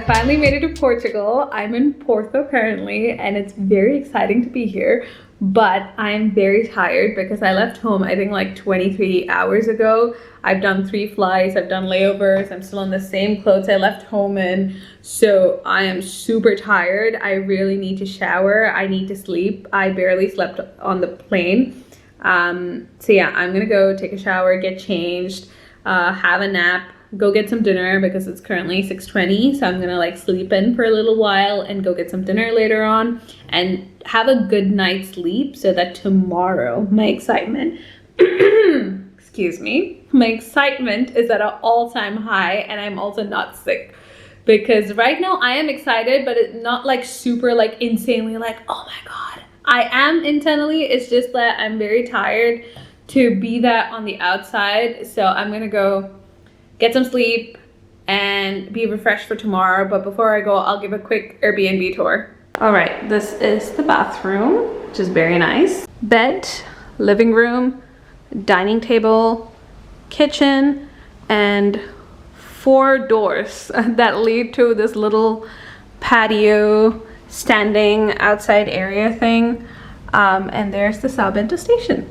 Finally made it to Portugal. I'm in Porto currently and it's very exciting to be here, but I'm very tired because I left home I think like 23 hours ago. I've done 3 flights, I've done layovers, I'm still in the same clothes I left home in, so I am super tired. I really need to shower, I need to sleep. I barely slept on the plane. So yeah, I'm gonna go take a shower, get changed, have a nap, go get some dinner because it's currently 6:20, so I'm gonna like sleep in for a little while and go get some dinner later on and have a good night's sleep so that tomorrow my excitement excuse me, my excitement is at an all-time high and I'm also not sick, because right now I am excited but it's not like super like insanely like oh my god. I am internally, it's just that I'm very tired to be that on the outside, so I'm gonna go get some sleep and be refreshed for tomorrow. But before I go, I'll give a quick Airbnb tour. All right, this is the bathroom, which is very nice. Bed, living room, dining table, kitchen, and 4 doors that lead to this little patio standing outside area thing. And there's the Sao Bento Station.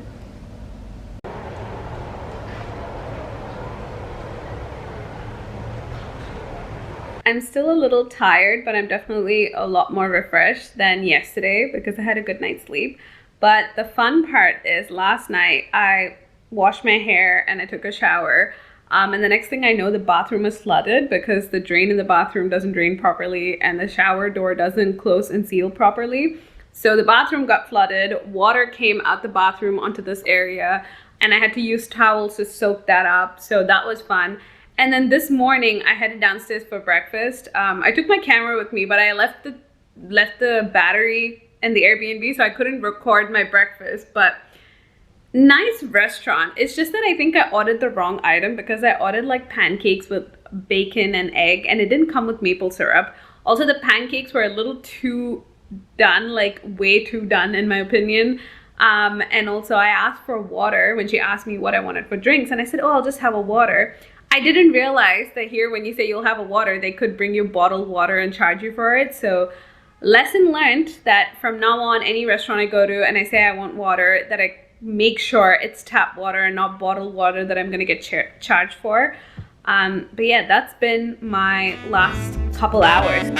I'm still a little tired, but I'm definitely a lot more refreshed than yesterday because I had a good night's sleep. But the fun part is last night I washed my hair and I took a shower. And the next thing I know, the bathroom is flooded because the drain in the bathroom doesn't drain properly and the shower door doesn't close and seal properly. So the bathroom got flooded, water came out the bathroom onto this area, and I had to use towels to soak that up. So that was fun. And then this morning I headed downstairs for breakfast. I took my camera with me, but I left the battery in the Airbnb, so I couldn't record my breakfast. But nice restaurant. It's just that I think I ordered the wrong item because I ordered like pancakes with bacon and egg, and it didn't come with maple syrup. Also, the pancakes were a little too done, like way too done in my opinion. And also I asked for water when she asked me what I wanted for drinks, and I said, oh, I'll just have a water. I didn't realize that here when you say you'll have a water, they could bring you bottled water and charge you for it. So lesson learned that from now on, any restaurant I go to and I say I want water, that I make sure it's tap water and not bottled water that I'm gonna get charged for. But yeah, that's been my last couple hours.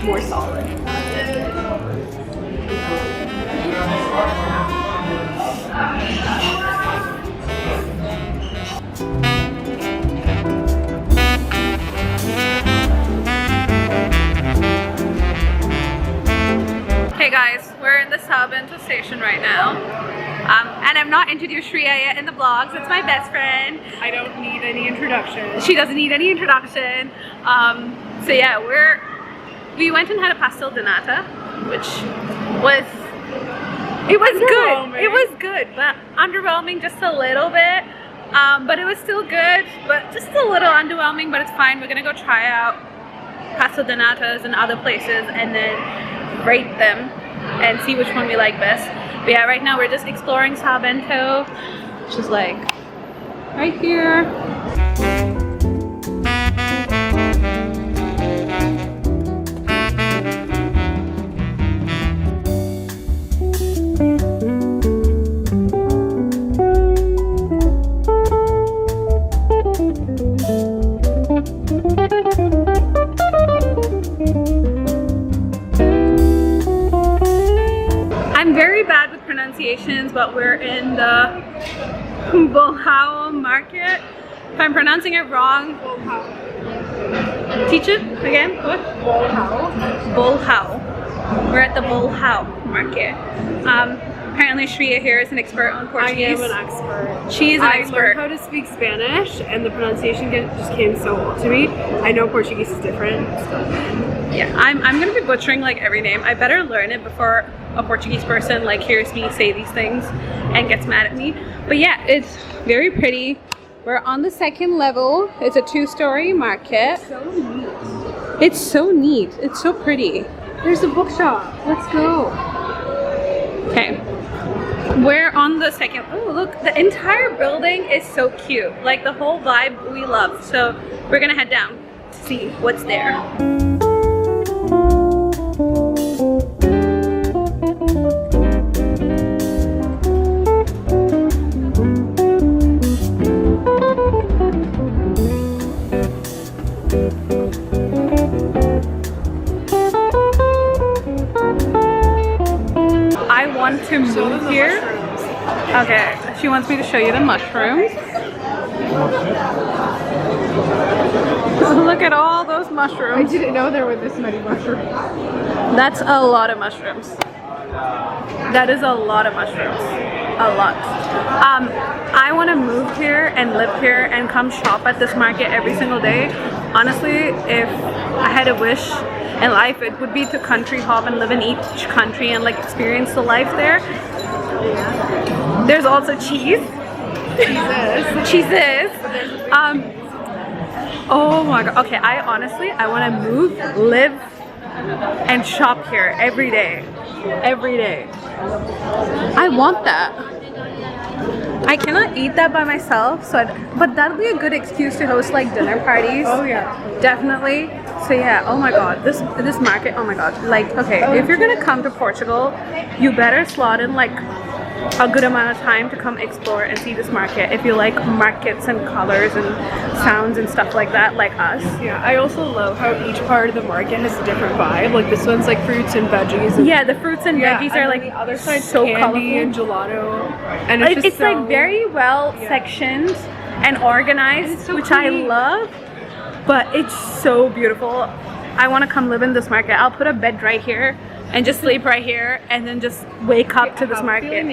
More solid. Hey guys, we're in the Sao Bento Station right now. And I'm not introduced Shreya yet in the vlogs. It's my best friend. I don't need any introduction. She doesn't need any introduction. So yeah, we went and had a Pastel De Nata, which was good. It was good, but underwhelming just a little bit. But it was still good, but just a little underwhelming, but it's fine. We're gonna go try out Pastel De Natas in other places and then rate them and see which one we like best. But yeah, right now we're just exploring Sao Bento, which is like right here. But we're in the Bolhão market. If I'm pronouncing it wrong, teach it again. What? Bolhão. Bolhão. We're at the Bolhão market. Apparently Shreya here is an expert on Portuguese. I am an expert. She is an expert. I learned how to speak Spanish and the pronunciation just came so well to me. I know Portuguese is different. Yeah, I'm gonna be butchering like every name. I better learn it before a Portuguese person like hears me say these things and gets mad at me. But yeah, it's very pretty. We're on the second level. It's a 2-story market. So neat. It's so neat. It's so pretty. There's a bookshop. Let's go. Okay. We're on the second. Oh, look, the entire building is so cute. Like the whole vibe we love. So we're gonna head down to see what's there. I want to move here. Okay, she wants me to show you the mushrooms. Look at all those mushrooms. I didn't know there were this many mushrooms. That's a lot of mushrooms. That is a lot of mushrooms. A lot. I want to move here and live here and come shop at this market every single day. Honestly, if I had a wish in life, it would be to country hop and live in each country and like experience the life there. There's also cheese. Cheeses. Oh my god. Okay, I want to move, live, and shop here every day. Every day. I want that. I cannot eat that by myself, but that'll be a good excuse to host like dinner parties. Oh yeah. Definitely. So yeah, oh my god, this market, oh my god. Like, okay, if you're gonna come to Portugal, you better slot in like a good amount of time to come explore and see this market if you like markets and colors and sounds and stuff like that, like us. Yeah, I also love how each part of the market has a different vibe. Like this one's like fruits and veggies. And yeah, the fruits and veggies are like the other side so candy colorful and gelato. And it's so, like very well sectioned and organized, so which clean. I love. But it's so beautiful. I want to come live in this market. I'll put a bed right here and just sleep right here and then just wake up to this market.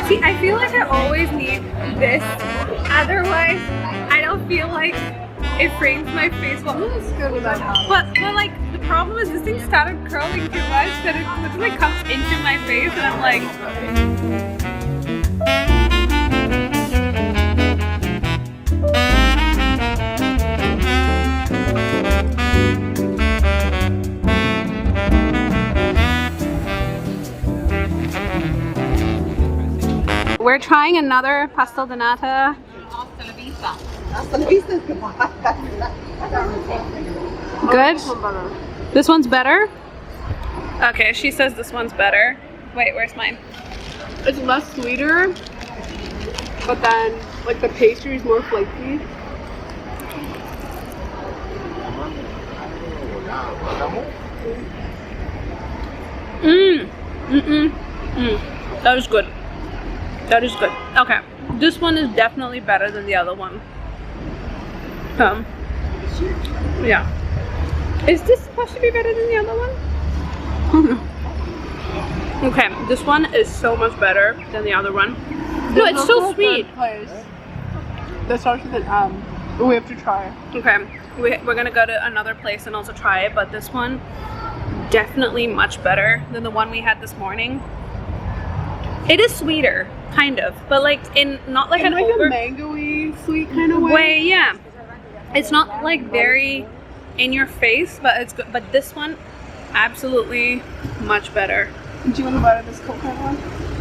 See, I feel like I always need this. Otherwise, I don't feel like it frames my face well. But like the problem is this thing started curling too much that it literally comes into my face and I'm like. We're trying another Pastel De Nata. Good? This one's better? Okay, she says this one's better. Wait, where's mine? It's less sweeter, but then like the pastry is more flaky. That was good. That is good. Okay, this one is definitely better than the other one. Yeah. Is this supposed to be better than the other one? Okay, this one is so much better than the other one. No, it's so sweet. That starts with an we have to try it. Okay, we're gonna go to another place and also try it, but this one definitely much better than the one we had this morning. It is sweeter, kind of, but like in not like in an like over a mango-y sweet kind of way. Yeah. It's not like very in your face, but it's good. But this one, absolutely much better. Do you want to buy this coconut one?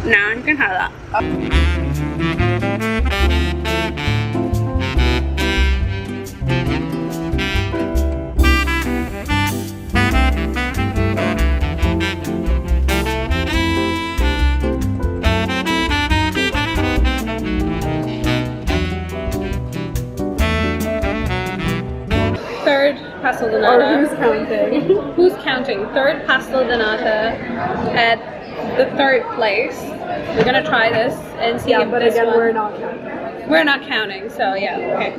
No, you can have that. Third Pastel De Nata. Or who's counting? Who's counting? Third Pastel De Nata at the third place. We're gonna try this and see if but this again, one... we're not counting. We're not counting, so yeah, okay.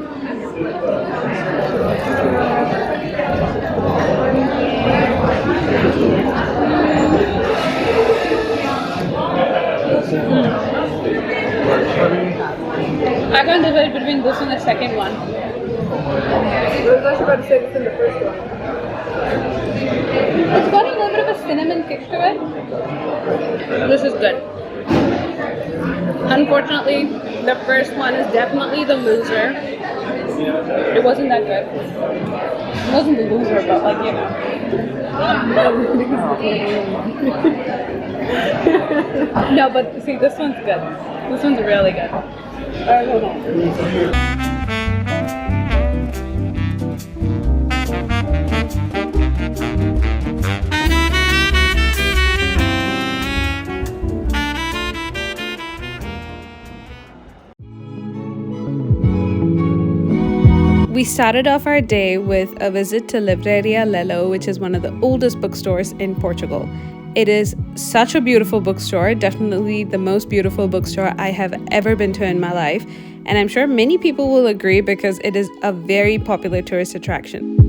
I can't decide between this and the second one. I was actually about to say this in the first one. It's got a little bit of a cinnamon kick to it. This is good. Unfortunately, the first one is definitely the loser. It wasn't that good. It wasn't the loser, but like, you know. No, but see, this one's good. This one's really good. Alright, hold on. We started off our day with a visit to Livraria Lello, which is one of the oldest bookstores in Portugal. It is such a beautiful bookstore, definitely the most beautiful bookstore I have ever been to in my life, and I'm sure many people will agree because it is a very popular tourist attraction.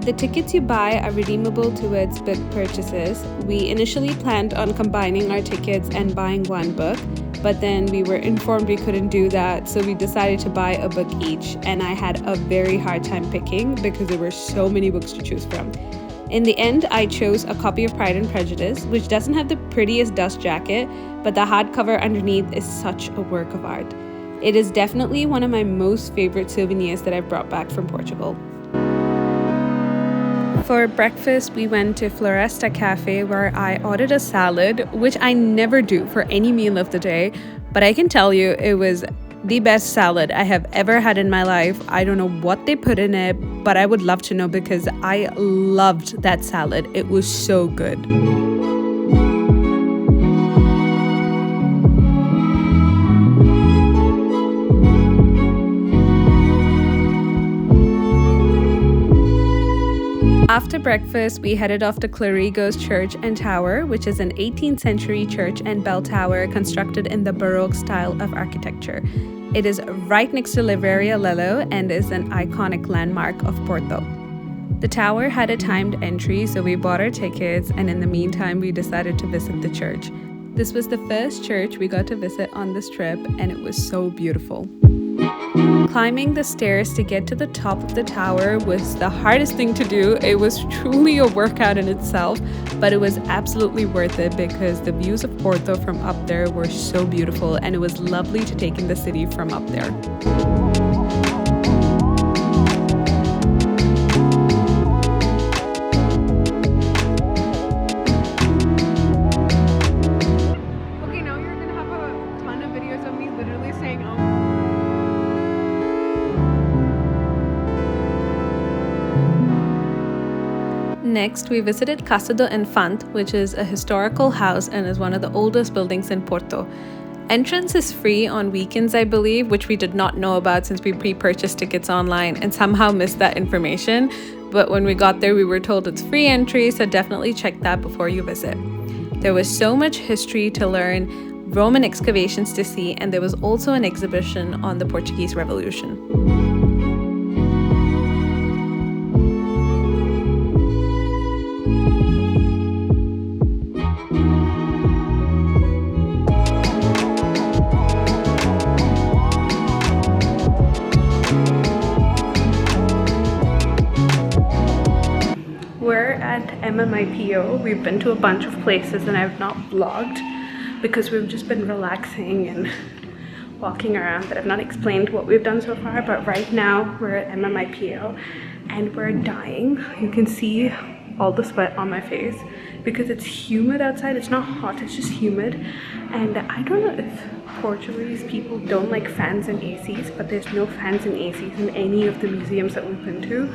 The tickets you buy are redeemable towards book purchases. We initially planned on combining our tickets and buying one book, but then we were informed we couldn't do that, so we decided to buy a book each, and I had a very hard time picking because there were so many books to choose from. In the end, I chose a copy of Pride and Prejudice, which doesn't have the prettiest dust jacket, but the hardcover underneath is such a work of art. It is definitely one of my most favorite souvenirs that I've brought back from Portugal. For breakfast, we went to Floresta Cafe where I ordered a salad, which I never do for any meal of the day, but I can tell you it was the best salad I have ever had in my life. I don't know what they put in it, but I would love to know because I loved that salad. It was so good. After breakfast, we headed off to Clérigos Church and Tower, which is an 18th century church and bell tower constructed in the Baroque style of architecture. It is right next to Livraria Lello and is an iconic landmark of Porto. The tower had a timed entry, so we bought our tickets, and in the meantime, we decided to visit the church. This was the first church we got to visit on this trip, and it was so beautiful. Climbing the stairs to get to the top of the tower was the hardest thing to do. It was truly a workout in itself, but it was absolutely worth it because the views of Porto from up there were so beautiful, and it was lovely to take in the city from up there. Okay, now you're gonna have a ton of videos of me literally saying, oh. Next, we visited Casa do Infante, which is a historical house and is one of the oldest buildings in Porto. Entrance is free on weekends, I believe, which we did not know about since we pre-purchased tickets online and somehow missed that information. But when we got there, we were told it's free entry, so definitely check that before you visit. There was so much history to learn, Roman excavations to see, and there was also an exhibition on the Portuguese Revolution. We're at MMIPO. We've been to a bunch of places and I've not vlogged because we've just been relaxing and walking around, but I've not explained what we've done so far. But right now we're at MMIPO and we're dying. You can see all the sweat on my face because it's humid outside. It's not hot, it's just humid. And I don't know if Portuguese people don't like fans and ACs, but there's no fans and ACs in any of the museums that we've been to.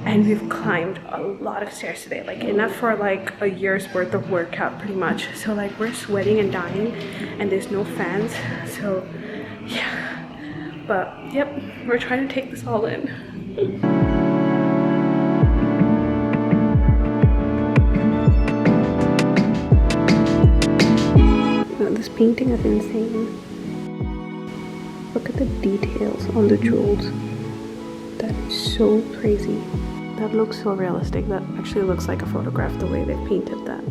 And we've climbed a lot of stairs today, like enough for like a year's worth of workout pretty much. So like we're sweating and dying and there's no fans, so yeah, But yep, we're trying to take this all in. Oh, this painting is insane. Look at the details on the jewels. That is so crazy. That looks so realistic. That actually looks like a photograph the way they painted that.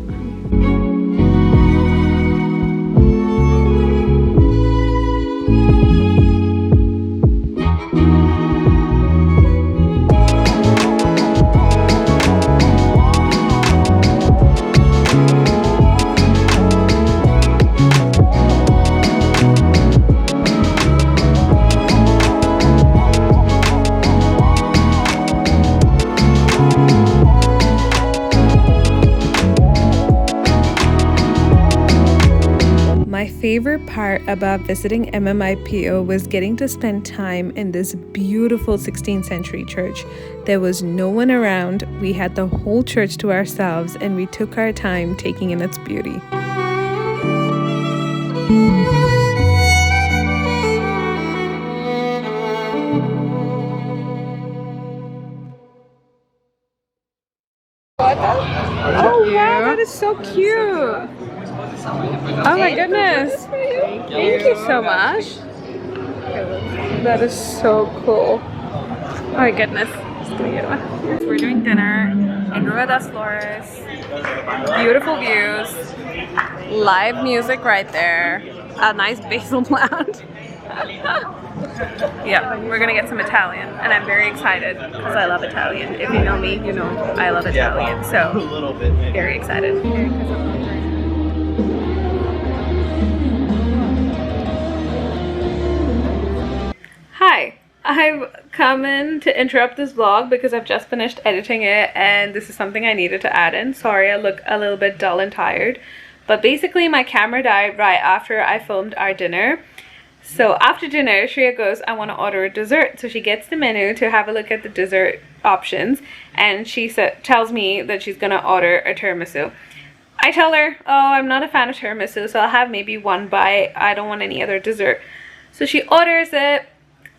My favorite part about visiting MMIPO was getting to spend time in this beautiful 16th century church. There was no one around, we had the whole church to ourselves, and we took our time taking in its beauty. Oh wow, that is so cute! Oh my goodness! Thank you so much. That is so cool. Oh my goodness. We're doing dinner in Rua das Flores. Beautiful views. Live music right there. A nice basil plant. Yeah, we're gonna get some Italian, and I'm very excited because I love Italian. If you know me, you know I love Italian. So, very excited. Hi, I've come in to interrupt this vlog because I've just finished editing it and this is something I needed to add in. Sorry, I look a little bit dull and tired. But basically my camera died right after I filmed our dinner. So after dinner, Shreya goes, I want to order a dessert. So she gets the menu to have a look at the dessert options and she tells me that she's going to order a tiramisu. I tell her, oh, I'm not a fan of tiramisu, so I'll have maybe one bite. I don't want any other dessert. So she orders it.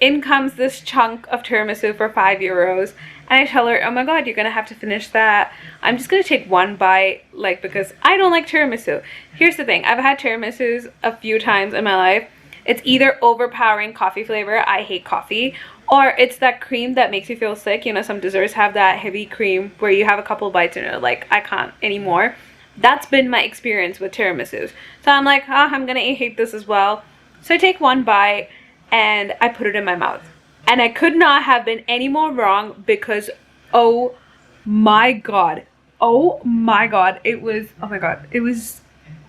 In comes this chunk of tiramisu for €5 and I tell her, oh my god, you're gonna have to finish that. I'm just gonna take one bite, like, because I don't like tiramisu. Here's the thing, I've had tiramisus a few times in my life. It's either overpowering coffee flavor, I hate coffee, or it's that cream that makes you feel sick. You know, some desserts have that heavy cream where you have a couple bites and you're like, I can't anymore. That's been my experience with tiramisus. So I'm like, oh, I'm gonna hate this as well. So I take one bite and I put it in my mouth. And I could not have been any more wrong because, oh my god, it was, oh my god, it was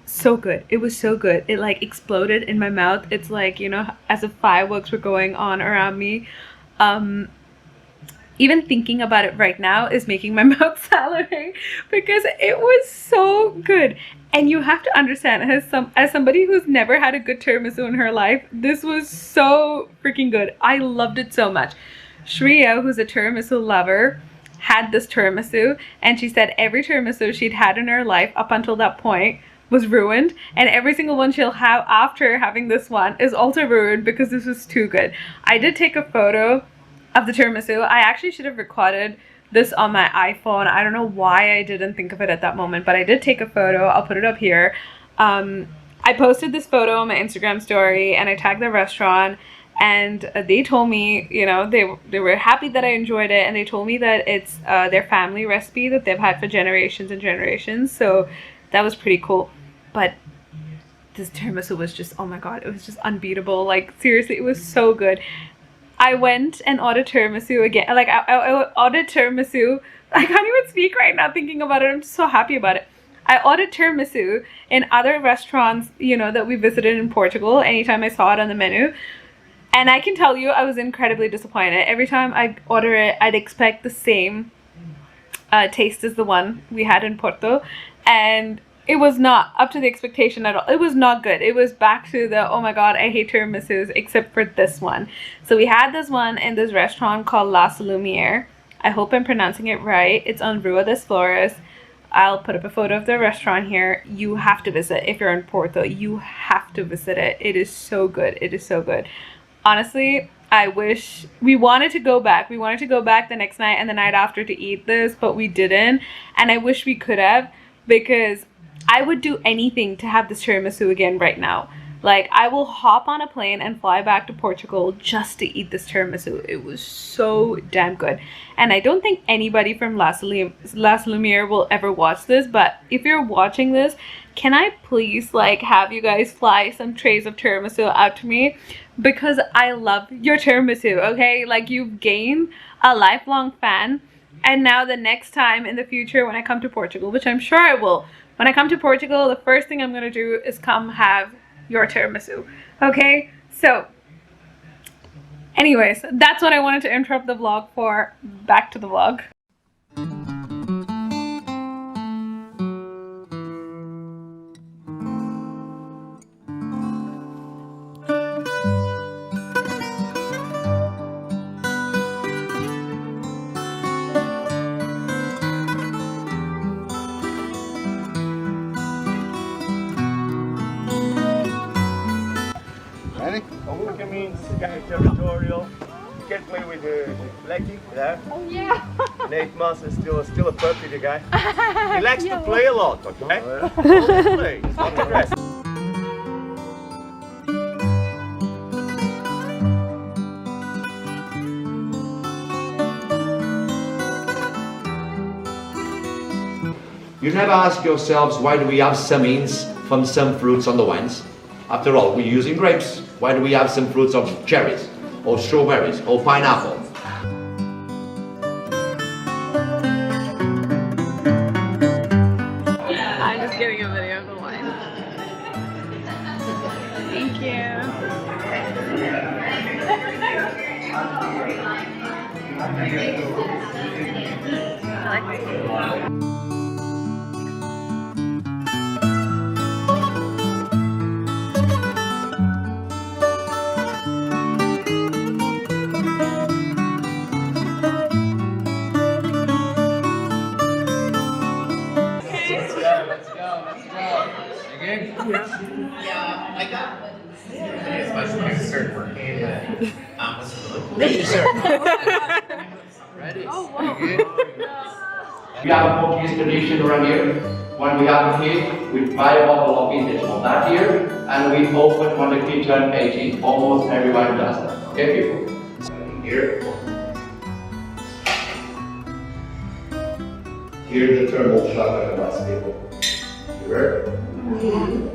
so good. It was so good. It like exploded in my mouth. It's like, you know, as if fireworks were going on around me. Even thinking about it right now is making my mouth salivate because it was so good. And you have to understand, as somebody who's never had a good tiramisu in her life, this was so freaking good. I loved it so much. Shreya, who's a tiramisu lover, had this tiramisu, and she said every tiramisu she'd had in her life up until that point was ruined, and every single one she'll have after having this one is also ruined because this was too good. I did take a photo of the tiramisu. I actually should have recorded this on my iPhone. I don't know why I didn't think of it at that moment, but I did take a photo. I'll put it up here. I posted this photo on my Instagram story and I tagged the restaurant, and they told me, you know, they were happy that I enjoyed it, and they told me that it's their family recipe that they've had for generations and generations. So that was pretty cool. But this tiramisu was just, oh my god, it was just unbeatable. Like, seriously, it was so good. I went and ordered tiramisu again. Like, I ordered tiramisu. I can't even speak right now thinking about it. I'm just so happy about it. I ordered tiramisu in other restaurants, you know, that we visited in Portugal anytime I saw it on the menu. And I can tell you, I was incredibly disappointed. Every time I order it, I'd expect the same taste as the one we had in Porto. And it was not up to the expectation at all. It was not good. It was back to the, oh my god, I hate tiramisus, except for this one. So we had this one in this restaurant called La Lumiere. I hope I'm pronouncing it right. It's on Rua das Flores. I'll put up a photo of the restaurant here. You have to visit. If you're in Porto, you have to visit it. It is so good. It is so good. Honestly, I wish we wanted to go back. We wanted to go back the next night and the night after to eat this, but we didn't. And I wish we could have, because I would do anything to have this tiramisu again right now. Like, I will hop on a plane and fly back to Portugal just to eat this tiramisu. It was so damn good. And I don't think anybody from Las Lumiere will ever watch this, but if you're watching this, can I please like have you guys fly some trays of tiramisu out to me? Because I love your tiramisu, okay? Like, you've gained a lifelong fan. And now the next time in the future when I come to Portugal, which I'm sure I will, when I come to Portugal, the first thing I'm gonna do is come have your tiramisu, okay? So anyways, that's what I wanted to interrupt the vlog for. Back to the vlog. Overlooking means kind of territorial. You can play with the Blackie there. Oh yeah. 8 months is still a puppy, the guy. He likes to play a lot, okay? Only play, it's not aggressive. You never ask yourselves, why do we have some hints from some fruits on the wines? After all, we're using grapes. Why do we have some fruits of cherries, or strawberries, or pineapple? I'm just getting a video of the wine. Thank you. I like this. Ready? Oh, wow. We have a Portuguese tradition around here. When we have a kid, we buy a bottle of vintage from that year, and we open when the kid turns 18. Almost everyone does that. Okay, people? So here. Here's the thermal shotgun glass, people. You heard?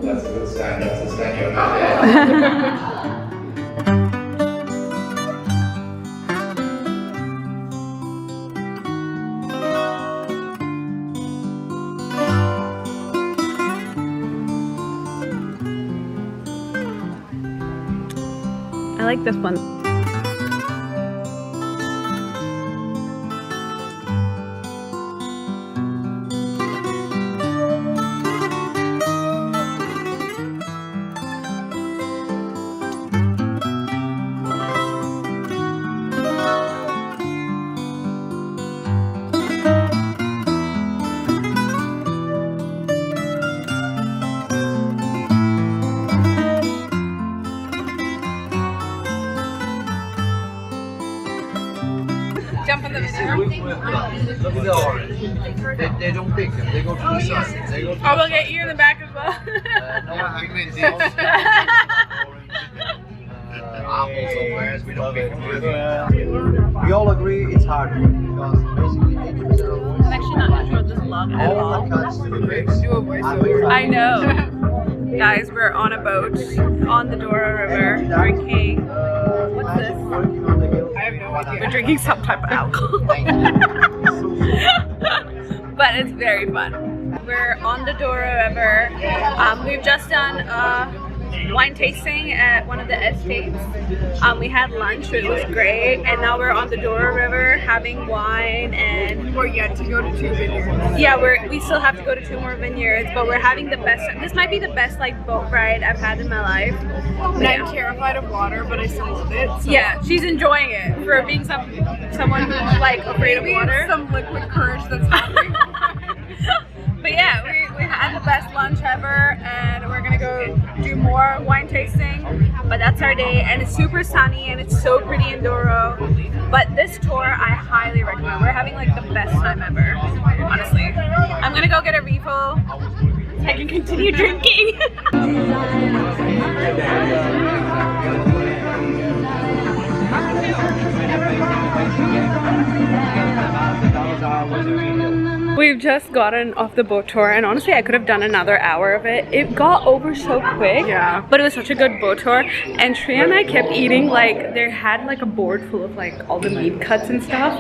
That's a good sign. That's a sign you're not dead. I like this one. Jump in the video. Look at the orange. They don't pick them. They go to the side. They go to Oh, we'll get you in the back as well. no pigment deals. Apples somewhere. We don't pick them. We all agree it's hard because basically 80% of the I'm actually not sure this vlog at all all. the cuts to the grapes. I know. Guys, we're on a boat on the Douro River drinking. What's this? I have no idea. We're drinking some type of alcohol. But it's very fun. We're on the Douro River. We've just done wine tasting at one of the estates. We had lunch, which was great, and now we're on the Douro River having wine, and We're yet to go to 2 vineyards. yeah, we still have to go to 2 more vineyards, but we're having the best. This might be the best like boat ride I've had in my life. And I'm terrified of water, but I still love it. So. Yeah, she's enjoying it for being someone who's like afraid of Maybe water. it's some liquid courage that's happening. But yeah, had the best lunch ever, and we're gonna go do more wine tasting. But that's our day, and it's super sunny and it's so pretty in Douro. But this tour I highly recommend. We're having like the best time ever, honestly. I'm gonna go get a refill so I can continue drinking. We've just gotten off the boat tour, and honestly I could have done another hour of it. It got over so quick, yeah, but it was such a good boat tour. And Shreya and I kept eating, like they had like a board full of like all the meat cuts and stuff,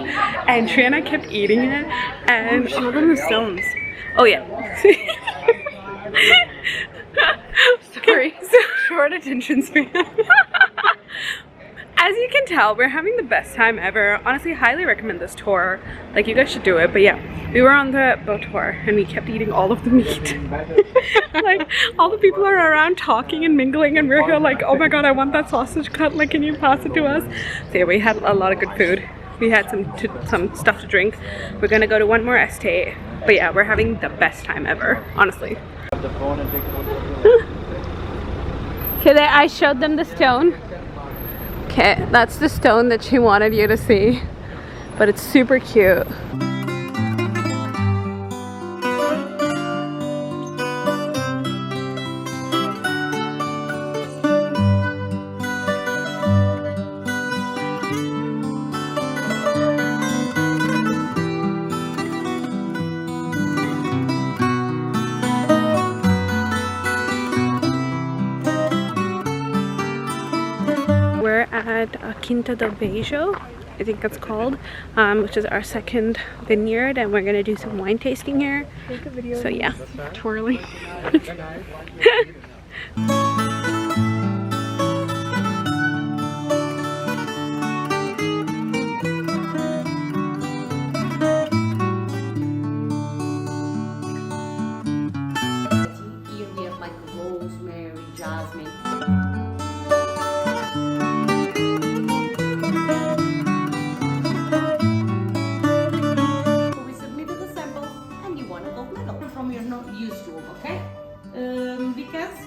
and Shreya and I kept eating it. And show them the stones. Oh yeah. Sorry, so short attention span. As you can tell, we're having the best time ever. Honestly, highly recommend this tour. Like, you guys should do it. But yeah, we were on the boat tour and we kept eating all of the meat. Like, all the people are around talking and mingling, and we're here like, oh my god, I want that sausage cut. Like, can you pass it to us? So yeah, we had a lot of good food. We had some stuff to drink. We're gonna go to one more estate. But yeah, we're having the best time ever, honestly. Okay, there, I showed them the stone. Okay, that's the stone that she wanted you to see, but it's super cute. At Quinta do Beijo, I think that's called, which is our second vineyard, and we're gonna do some wine tasting here. So yeah, twirling. Here we have like rosemary, jasmine. Because,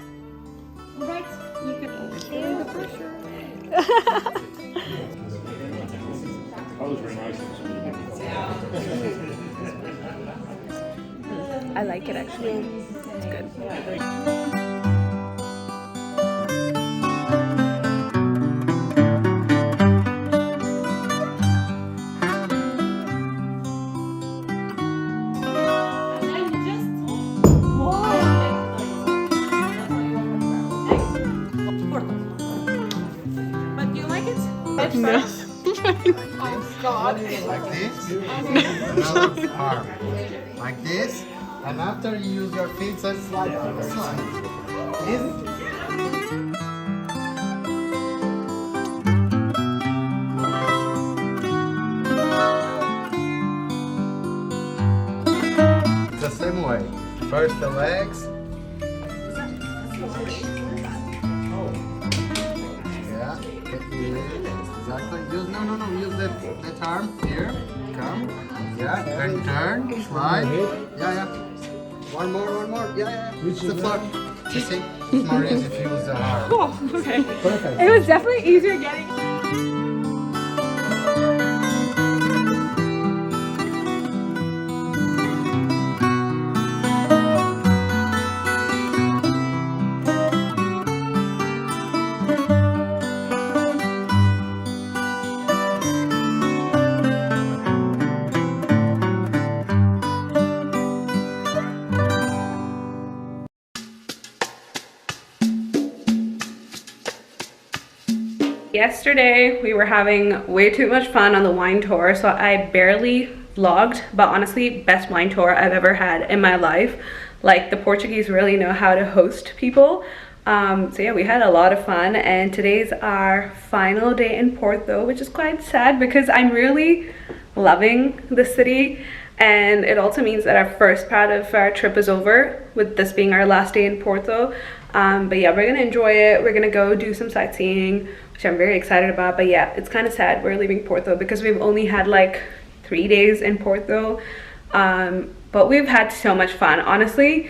right, you can always feel the pressure. I like it actually. It's good. No. Oh God. Like this. Another arm. Like this. And after you use your feet, so slide on the side. Easy. It's the same way. First the legs. Exactly. Use use that arm here. Come. Yeah. Then turn. Slide. Yeah. One more. Yeah. Reach the floor. You see? It's more easy if you use the arm. Oh, okay. Perfect. It was definitely easier getting. Yesterday we were having way too much fun on the wine tour, so I barely vlogged, but honestly, best wine tour I've ever had in my life. Like, the Portuguese really know how to host people. So yeah, we had a lot of fun, and today's our final day in Porto, which is quite sad because I'm really loving the city, and it also means that our first part of our trip is over, with this being our last day in Porto. But yeah, we're gonna enjoy it. We're gonna go do some sightseeing, which I'm very excited about. But yeah, it's kind of sad we're leaving Porto because we've only had like 3 days in Porto, but we've had so much fun. Honestly,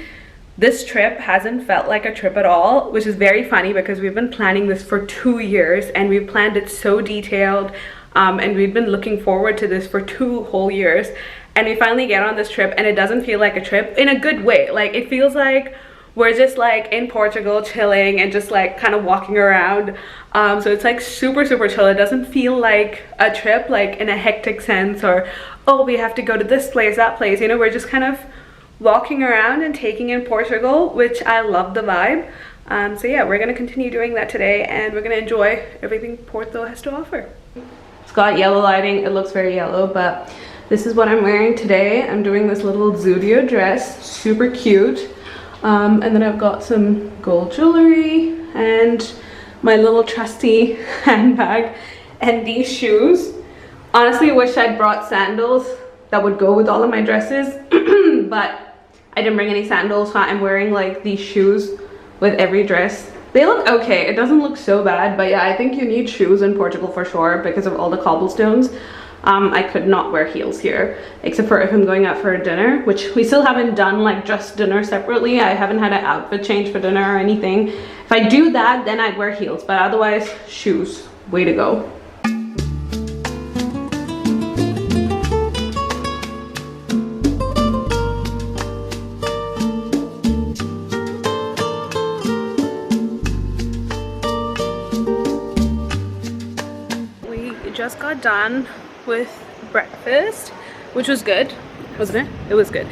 this trip hasn't felt like a trip at all, which is very funny because we've been planning this for 2 years and we've planned it so detailed, and we've been looking forward to this for 2 whole years, and we finally get on this trip and it doesn't feel like a trip in a good way. Like, it feels like we're just like in Portugal chilling and just like kind of walking around. So it's like super chill. It doesn't feel like a trip, like in a hectic sense, or oh, we have to go to this place, that place. You know, we're just kind of walking around and taking in Portugal, which I love the vibe. So yeah, we're gonna continue doing that today and we're gonna enjoy everything Porto has to offer. It's got yellow lighting, it looks very yellow, but this is what I'm wearing today. I'm doing this little Zudio dress, super cute. And then I've got some gold jewelry and my little trusty handbag and these shoes. Honestly, I wish I'd brought sandals that would go with all of my dresses, but I didn't bring any sandals, so I'm wearing like these shoes with every dress. They look okay, it doesn't look so bad, but yeah, I think you need shoes in Portugal for sure because of all the cobblestones. I could not wear heels here, except for if I'm going out for a dinner, which we still haven't done, like just dinner separately. I haven't had an outfit change for dinner or anything. If I do that, then I'd wear heels, but otherwise, shoes, way to go. We just got done with breakfast, which was good, wasn't it? It was good.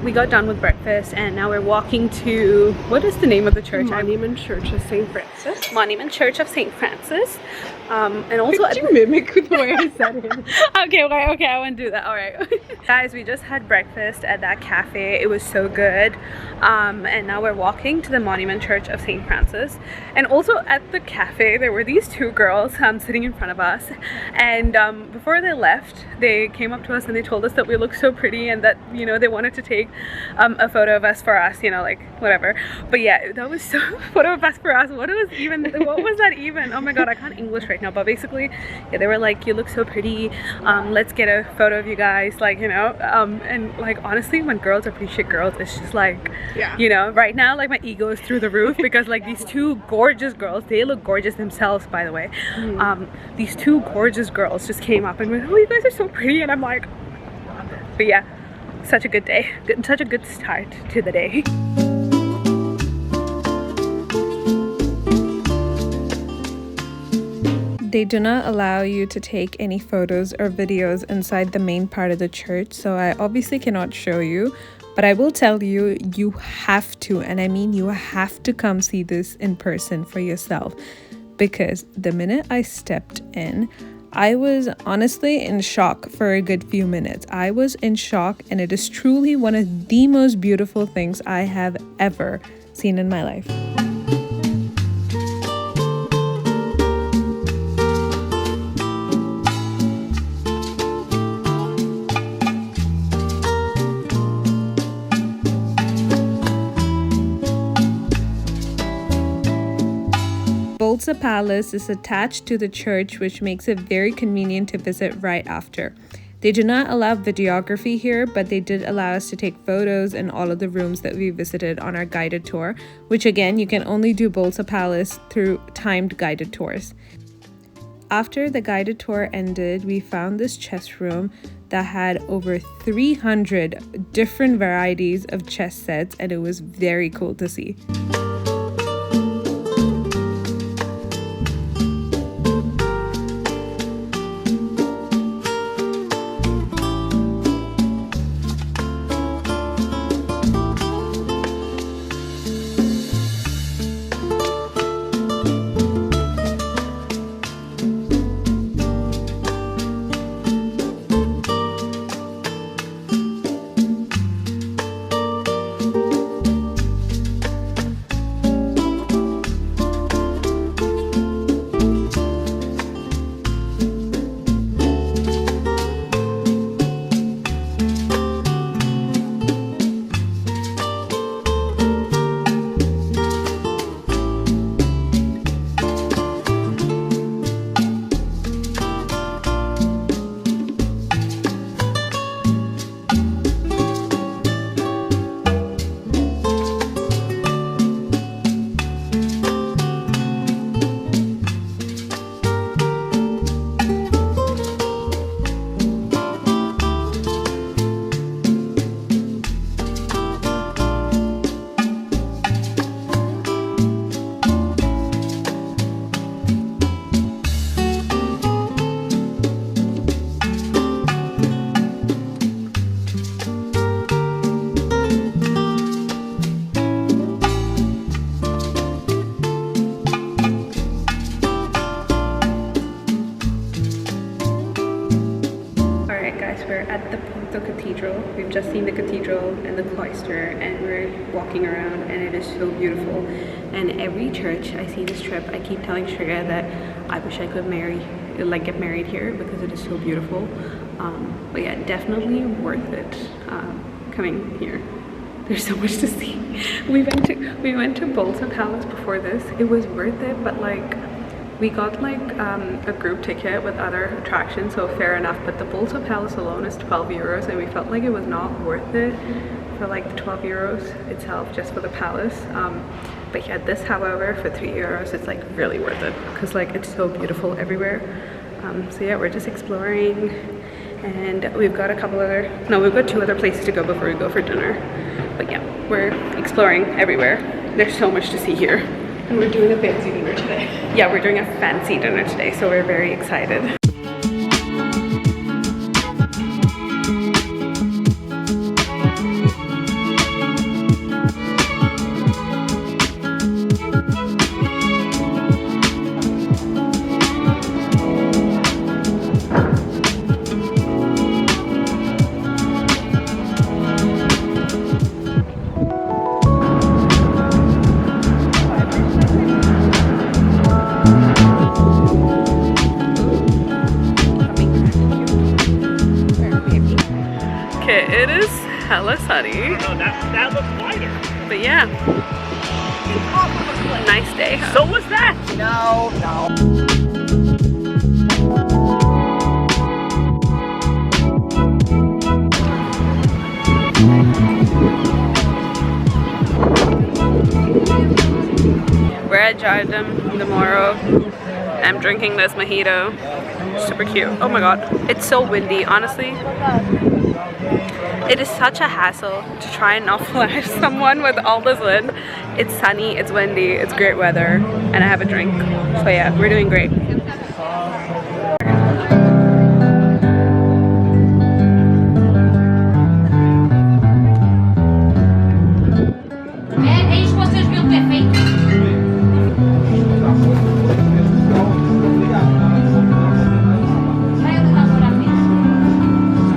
We got done with breakfast and now we're walking to, what is the name of the church? Monument Church of St. Francis. Monument Church of St. Francis. And also Could you mimic the way I said it? okay, I won't do that. All right. Guys, we just had breakfast at that cafe. It was so good. And now we're walking to the Monument Church of St. Francis. And also at the cafe, there were these 2 girls sitting in front of us. And before they left, they came up to us and they told us that we look so pretty and that, you know, they wanted to take a photo of us for us, you know, like whatever. But yeah, that was so photo of us for us. What was that even? Oh my god, I can't English right now, but basically, yeah, they were like, you look so pretty, let's get a photo of you guys, like, you know, and like honestly, when girls appreciate girls, it's just like, yeah, you know, right now like my ego is through the roof because like these 2 gorgeous girls, they look gorgeous themselves, by the way. These 2 gorgeous girls just came up and went, oh, you guys are so pretty, and I'm like, but yeah, such a good day, such a good start to the day. They do not allow you to take any photos or videos inside the main part of the church, so I obviously cannot show you, but I will tell you, you have to, and I mean you have to come see this in person for yourself, because the minute I stepped in, I was honestly in shock for a good few minutes. I was in shock, and it is truly one of the most beautiful things I have ever seen in my life. Bolsa Palace is attached to the church, which makes it very convenient to visit right after. They do not allow videography here, but they did allow us to take photos in all of the rooms that we visited on our guided tour, which again, you can only do Bolsa Palace through timed guided tours. After the guided tour ended, we found this chess room that had over 300 different varieties of chess sets, and it was very cool to see. guys, we're at the Porto Cathedral. We've just seen the cathedral and the cloister, and we're walking around, and it is so beautiful. And every church I see this trip, I keep telling Shriga that I wish I could get married here because it is so beautiful. But yeah, definitely worth it coming here. There's so much to see. We went to Bolsa Palace before this. It was worth it, but like we got like a group ticket with other attractions, so fair enough. But the Bolsa Palace alone is 12 euros, and we felt like it was not worth it for like the 12 euros itself just for the palace. But yeah, this however for 3 euros it's like really worth it because like it's so beautiful everywhere. So yeah, we're just exploring, and we've got we've got 2 other places to go before we go for dinner. But yeah, we're exploring everywhere. There's so much to see here. And we're doing a fancy dinner today. Yeah, we're doing a fancy dinner today, so we're very excited. It is hella sunny. No, that looks lighter. But yeah, nice day. Huh? So was that? No. We're at Jardim de Morro. I'm drinking this mojito. Super cute. Oh my god, it's so windy, honestly. It is such a hassle to try and not flash someone with all this wind. It's sunny, it's windy, it's great weather, and I have a drink. So yeah, we're doing great. É isso que vocês deviam ter feito. Vai eu namorar mesmo.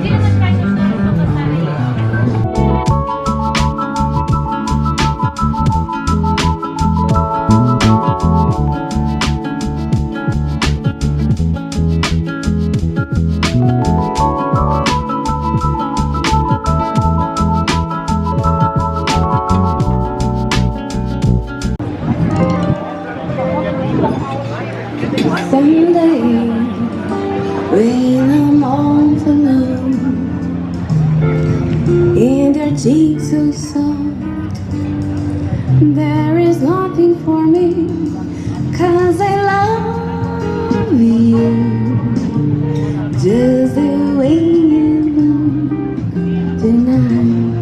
Tira as caixas todas para passar aí. Someday, when I'm all alone, and your cheeks so soft, there is nothing for me, 'cause I love you, just the way you look tonight.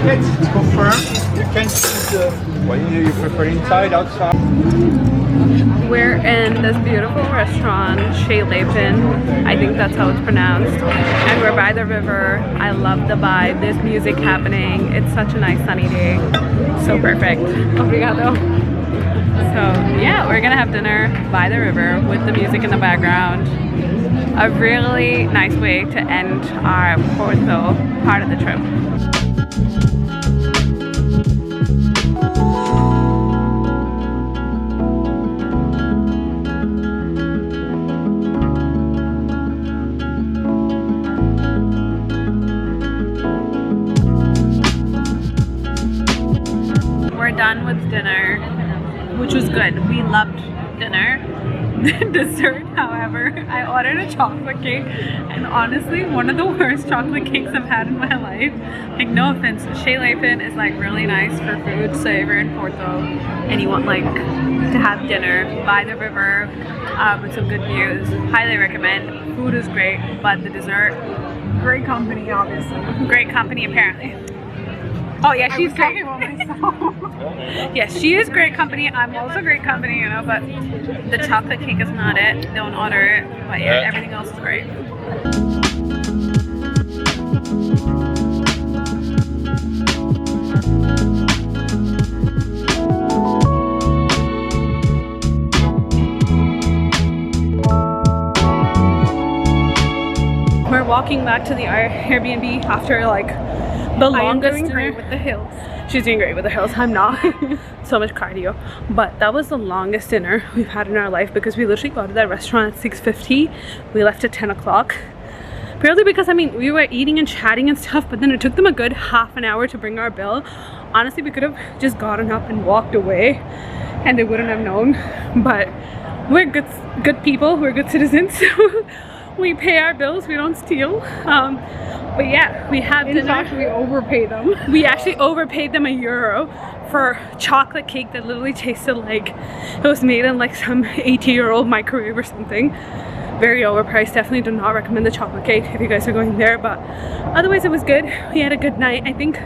It's confirmed. You can choose what you prefer, inside, outside. We're in this beautiful restaurant, Chez Lapin. I think that's how it's pronounced. And we're by the river. I love the vibe. There's music happening. It's such a nice sunny day. So perfect. Obrigado. So yeah, we're gonna have dinner by the river with the music in the background. A really nice way to end our Porto part of the trip. Done with dinner, which was good. We loved dinner. Dessert, however, I ordered a chocolate cake, and honestly one of the worst chocolate cakes I've had in my life. Like, no offense, Chez Lapin is like really nice for food, so if you're in Porto and you want like to have dinner by the river with some good views, highly recommend. Food is great, but the dessert, great company obviously. Great company apparently. Oh yeah, she's great. Yes, she is great company. I'm also great company, you know, but the chocolate cake is not it. Don't order it. But yeah, everything else is great. walking back to the Airbnb after like the longest dinner. Great with the hills. She's doing great with the hills. I'm not. So much cardio. But that was the longest dinner we've had in our life because we literally got to that restaurant at 6:50. We left at 10 o'clock. Purely because, I mean, we were eating and chatting and stuff, but then it took them a good half an hour to bring our bill. Honestly, we could have just gotten up and walked away and they wouldn't have known. But we're good people. We're good citizens. We pay our bills. We don't steal. But yeah, we have dinner. In fact, we overpay them. We actually overpaid them €1 for chocolate cake that literally tasted like it was made in like some 80-year-old microwave or something. Very overpriced. Definitely do not recommend the chocolate cake if you guys are going there, but otherwise it was good. We had a good night. I think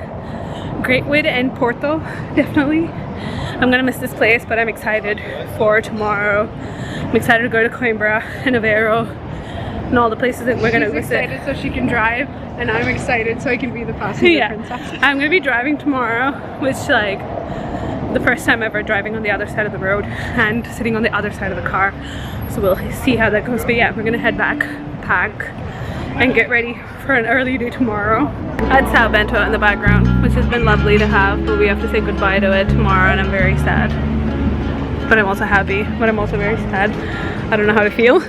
great way to end Porto, definitely. I'm gonna miss this place, but I'm excited for tomorrow. I'm excited to go to Coimbra and Aveiro and all the places that we're gonna visit. She's excited so she can drive, and I'm excited so I can be the passenger princess. I'm gonna be driving tomorrow, which like the first time ever driving on the other side of the road and sitting on the other side of the car. So we'll see how that goes. But yeah, we're gonna head back, pack, and get ready for an early day tomorrow. I had Sao Bento in the background, which has been lovely to have, but we have to say goodbye to it tomorrow, and I'm very sad. But I'm also happy, but I'm also very sad. I don't know how to feel.